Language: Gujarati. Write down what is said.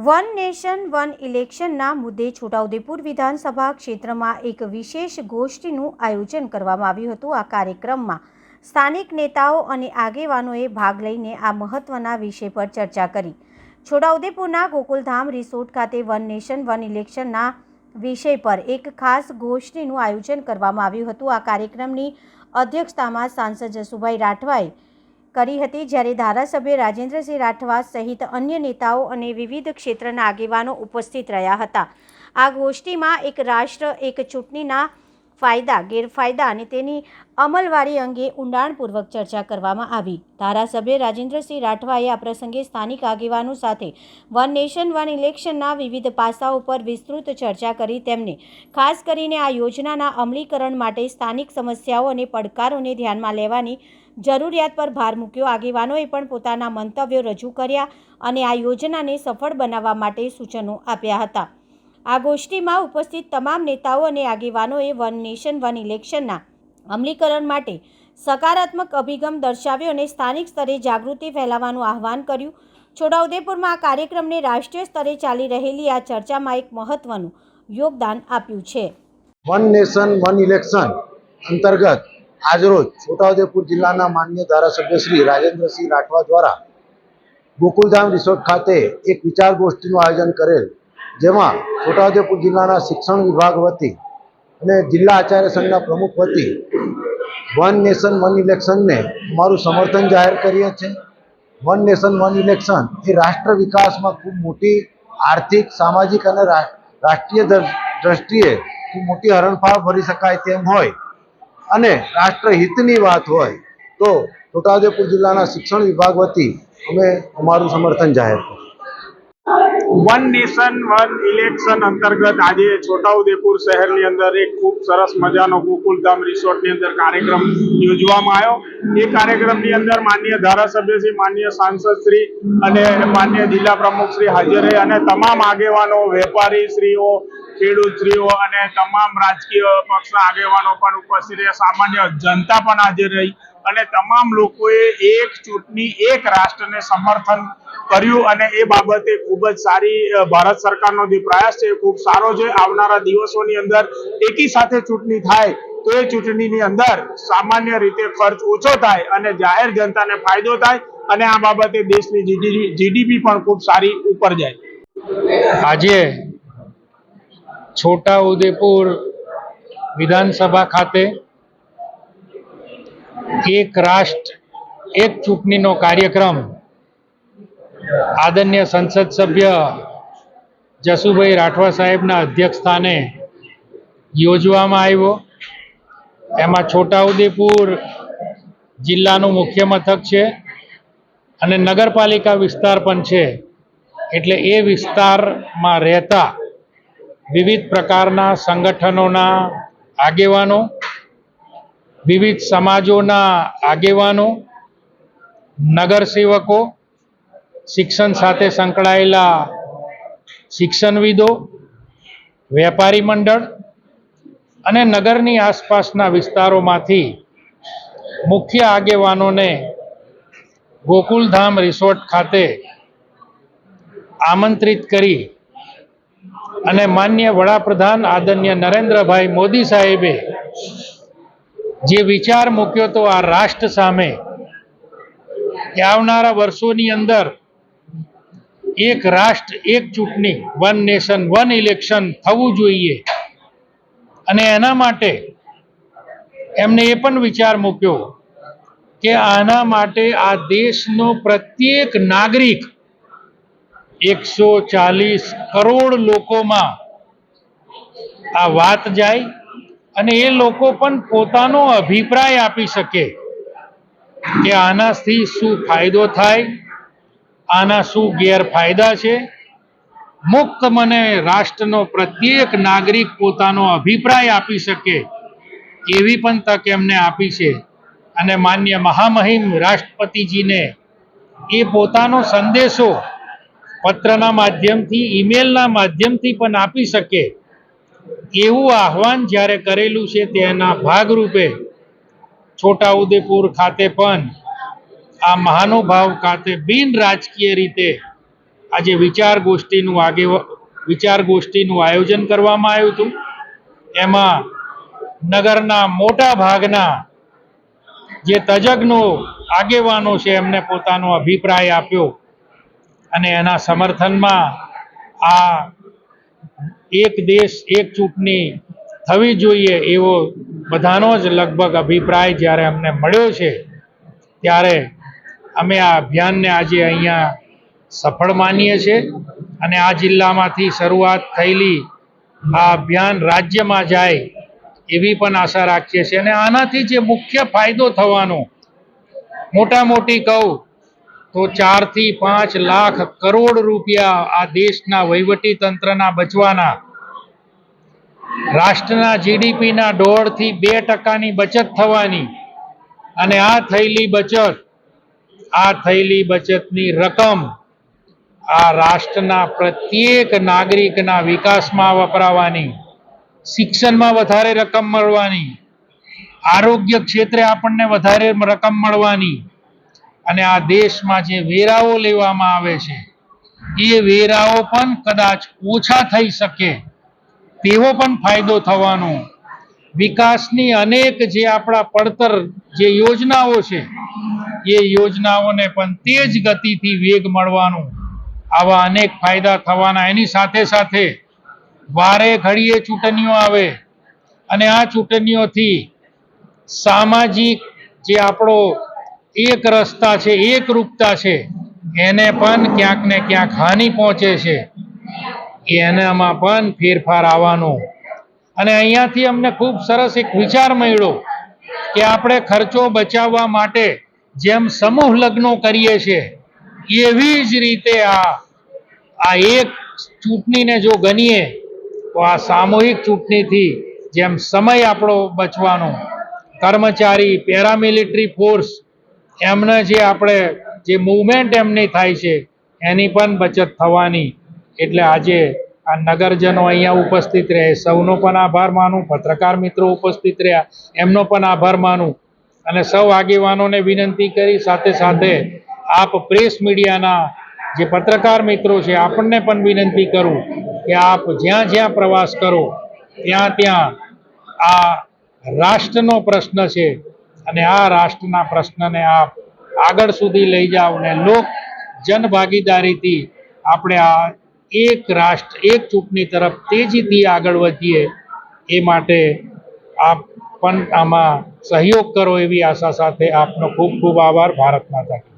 વન નેશન વન ઇલેક્શનના મુદ્દે છોટાઉદેપુર વિધાનસભા ક્ષેત્રમાં એક વિશેષ ગોષ્ઠીનું આયોજન કરવામાં આવ્યું હતું। આ કાર્યક્રમમાં સ્થાનિક નેતાઓ અને આગેવાનોએ ભાગ લઈને આ મહત્વના વિષય પર ચર્ચા કરી। છોટાઉદેપુરના ગોકુલધામ રિસોર્ટ ખાતે વન નેશન વન ઇલેક્શનના વિષય પર એક ખાસ ગોષ્ઠીનું આયોજન કરવામાં આવ્યું હતું। આ કાર્યક્રમની અધ્યક્ષતામાં સાંસદ જસુભાઈ રાઠવાએ કરી હતી, જ્યારે ધારાસભ્ય રાજેન્દ્રસિંહ રાઠવા સહિત અન્ય નેતાઓ અને વિવિધ ક્ષેત્રના આગેવાનો ઉપસ્થિત રહ્યા હતા। આ ગોષ્ઠીમાં એક રાષ્ટ્ર એક ચૂંટણીના ફાયદા ગેરફાયદા અને તેની અમલવારી અંગે ઊંડાણપૂર્વક ચર્ચા કરવામાં આવી। ધારાસભ્ય રાજેન્દ્રસિંહ રાઠવાએ આ પ્રસંગે સ્થાનિક આગેવાનો સાથે વન નેશન વન ઇલેક્શનના વિવિધ પાસાઓ પર વિસ્તૃત ચર્ચા કરી। તેમને ખાસ કરીને આ યોજનાના અમલીકરણ માટે સ્થાનિક સમસ્યાઓ અને પડકારોને ધ્યાનમાં લેવાની જરૂરિયાત પર ભાર મૂક્યો। આગેવાનોએ પણ પોતાના મંતવ્યો રજૂ કર્યા અને આ યોજનાને સફળ બનાવવા માટે સૂચનો આપ્યા હતા। આ ગોષ્ઠીમાં ઉપસ્થિત તમામ નેતાઓ અને આગેવાનોએ વન નેશન વન ઇલેક્શનના અમલીકરણ માટે સકારાત્મક અભિગમ દર્શાવ્યો અને સ્થાનિક સ્તરે જાગૃતિ ફેલાવવાનું આહવાન કર્યું। છોટાઉદેપુરમાં આ કાર્યક્રમને રાષ્ટ્રીય સ્તરે ચાલી રહેલી આ ચર્ચામાં એક મહત્વનું યોગદાન આપ્યું છે। વન નેશન વન ઇલેક્શન અંતર્ગત આજરોજ છોટાઉદેપુર જિલ્લાના માન્ય ધારાસભ્ય શ્રી રાજેન્દ્રસિંહ રાઠવા દ્વારા ગોકુલધામ રિસોર્ટ ખાતે એક વિચાર ગોષ્ઠીનું આયોજન કરેલ, જેમાં છોટાઉદેપુર જિલ્લાના શિક્ષણ વિભાગ વતી અને જિલ્લા આચાર્ય સંઘના પ્રમુખ વતી વન નેશન વન ઇલેક્શનને અમારું સમર્થન જાહેર કરીએ છીએ। વન નેશન વન ઇલેક્શન એ રાષ્ટ્ર વિકાસમાં ખૂબ મોટી આર્થિક, સામાજિક અને રાષ્ટ્રીય દ્રષ્ટિએ ખૂબ મોટી હરણફાળ ભરી શકાય તેમ હોય અને રાષ્ટ્રહિતની વાત હોય તો છોટાઉદેપુર જિલ્લાના શિક્ષણ વિભાગ વતી અમે અમારું સમર્થન જાહેર કર્યું। વન નેશન વન ઇલેક્શન અંતર્ગત આજે છોટાઉદેપુર શહેરની અંદર એક ખૂબ સરસ મજાનો ગોકુલધામ રિસોર્ટની અંદર કાર્યક્રમ યોજવામાં આવ્યો। એ કાર્યક્રમની અંદર માન્ય ધારાસભ્ય શ્રી, માન્ય સાંસદ શ્રી અને માન્ય જિલ્લા પ્રમુખ શ્રી હાજર રહે અને તમામ આગેવાનો, વેપારી શ્રીઓ, ખેડૂત શ્રીઓ અને તમામ રાજકીય પક્ષના આગેવાનો પણ ઉપસ્થિત રહ્યા, સામાન્ય જનતા પણ હાજર રહી અને તમામ લોકોએ એક ચૂંટણી એક રાષ્ટ્રને સમર્થન કર્યું અને એ બાબતે ખૂબ જ સારી ભારત સરકારનો જે પ્રયાસ છે એ ખૂબ સારો છે। આવનારા દિવસોની અંદર એકી સાથે ચૂંટણી થાય તો એ ચૂંટણીની અંદર સામાન્ય રીતે ખર્ચ ઓછો થાય અને જાહેર જનતાને ફાયદો થાય અને આ બાબતે દેશની જીડીપી પણ ખૂબ સારી ઉપર જાય। આજે છોટાઉદેપુર વિધાનસભા ખાતે એક રાષ્ટ્ર એક ચૂંટણીનો કાર્યક્રમ આદરણીય સંસદ સભ્ય જસુભાઈ રાઠવા સાહેબના અધ્યક્ષસ્થાને યોજવામાં આવ્યો। એમાં છોટાઉદેપુર જિલ્લાનું મુખ્ય મથક છે અને નગરપાલિકા વિસ્તાર પણ છે, એટલે એ વિસ્તારમાં રહેતા વિવિધ પ્રકારના સંગઠનોના આગેવાનો, વિવિધ સમાજોના આગેવાનો, નગરસેવકો, શિક્ષણ સાથે સંકળાયેલા શિક્ષણવિદો, વેપારી મંડળ અને નગરની આસપાસના વિસ્તારોમાંથી મુખ્ય આગેવાનોને ગોકુલધામ રિસોર્ટ ખાતે આમંત્રિત કરી અને માન્ય વડાપ્રધાન આદરણીય નરેન્દ્રભાઈ મોદી સાહેબે જે વિચાર મૂક્યો તો આ રાષ્ટ્ર સામે કે આવનારા વર્ષોની અંદર એક રાષ્ટ્ર એક ચૂંટણી, વન નેશન વન ઇલેક્શન થવું જોઈએ અને એના માટે એમને એ પણ વિચાર મૂક્યો કે આના માટે આ દેશનો પ્રત્યેક નાગરિક 140 કરોડ લોકોમાં આ વાત જાય અને એ લોકો પણ પોતાનો અભિપ્રાય આપી શકે કે આનાથી શું ફાયદો થાય, આના શું ગેરફાયદા છે। મુક્ત મને રાષ્ટ્રનો પ્રત્યેક નાગરિક પોતાનો અભિપ્રાય આપી શકે એવી પણ તક એમને આપી છે અને માન્ય મહામહિમ રાષ્ટ્રપતિજીને એ પોતાનો સંદેશો પત્રના માધ્યમથી, ઈમેલના માધ્યમથી પણ આપી શકે એવું આહવાન જ્યારે કરેલું છે તેના ભાગરૂપે છોટાઉદેપુર ખાતે પણ આ મહાનુભાવ ખાતે બિન રાજકીય રીતે આજે વિચાર ગોષ્ઠીનું આયોજન કરવામાં આવ્યું હતું. એમાં નગરના મોટા ભાગના જે તજજ્ઞો આગેવાનો છે એમને પોતાનો અભિપ્રાય આપ્યો અને એના સમર્થનમાં આ એક દેશ એક ચૂંટણી થવી જોઈએ એવો બધાનો જ લગભગ અભિપ્રાય જ્યારે અમને મળ્યો છે, ત્યારે અમે આ અભિયાનને આજે અહીંયા સફળ માનીએ છીએ અને આ જિલ્લામાંથી શરૂઆત થયેલી આ અભિયાન રાજ્યમાં જાય એવી પણ આશા રાખીએ છીએ. અને આનાથી જે મુખ્ય ફાયદો થવાનો, મોટા મોટી કહું તો 4 થી 5 લાખ કરોડ રૂપિયા આ દેશના વહીવટી તંત્રના બચવાના, રાષ્ટ્રના જીડીપીના 1.5 થી 2% બચત થવાની અને આ થયેલી બચતની રકમ આ રાષ્ટ્રના પ્રત્યેક નાગરિકના વિકાસમાં વપરાવાની, શિક્ષણમાં વધારે રકમ મળવાની, આરોગ્ય ક્ષેત્રે આપણને વધારે રકમ મળવાની અને આ દેશમાં જે વેરાઓ લેવામાં આવે છે એ વેરાઓ પણ કદાચ ઓછા થઈ શકે તેવો પણ ફાયદો થવાનો. વિકાસની અનેક જે આપણા પડતર જે યોજનાઓ છે એ યોજનાઓને પણ તેજ ગતિથી વેગ મળવાનું, આવા અનેક ફાયદા થવાના. એની સાથે સાથે વારે ઘડીએ ચૂંટણીઓ આવે અને આ ચૂંટણીઓથી સામાજિક જે આપણો એક રસ્તા છે, એકરૂપતા છે, એને પણ ક્યાંક ને ક્યાંક હાનિ પહોંચે છે. એનામાં પણ ફેરફાર આવવાનો. અને અહીંયાથી અમને ખૂબ સરસ એક વિચાર મળ્યો કે આપણે ખર્ચો બચાવવા માટે જેમ સમૂહ લગ્નો કરીએ છીએ એવી જ રીતે આ એક ચૂંટણીને જો ગણીએ તો આ સામૂહિક ચૂંટણીથી જેમ સમય આપણો બચવાનો, કર્મચારી, પેરામિલિટરી ફોર્સ એમને જે મૂવમેન્ટ એમની થાય છે એની પણ બચત થવાની. એટલે આજે આ નગરજનો અહીંયા ઉપસ્થિત રહે, સૌનો પણ આભાર માનું. પત્રકાર મિત્રો ઉપસ્થિત રહ્યા, એમનો પણ આભાર માનું. અને સૌ આગેવાનોને વિનંતી કરી, સાથે સાથે આપ પ્રેસ મીડિયાના જે પત્રકાર મિત્રો છે આપણને પણ વિનંતી કરું કે આપ જ્યાં જ્યાં પ્રવાસ કરો ત્યાં આ રાષ્ટ્રનો પ્રશ્ન છે અને આ રાષ્ટ્રના પ્રશ્નને આપ આગળ સુધી લઈ જાઓ અને જનભાગીદારીથી આપણે આ એક રાષ્ટ્ર એક ચૂંટણી તરફ તેજીથી આગળ વધીએ એ માટે આપ પણ આમાં સહયોગ કરો એવી આશા સાથે આપનો ખૂબ ખૂબ આભાર. ભારત માતા કી.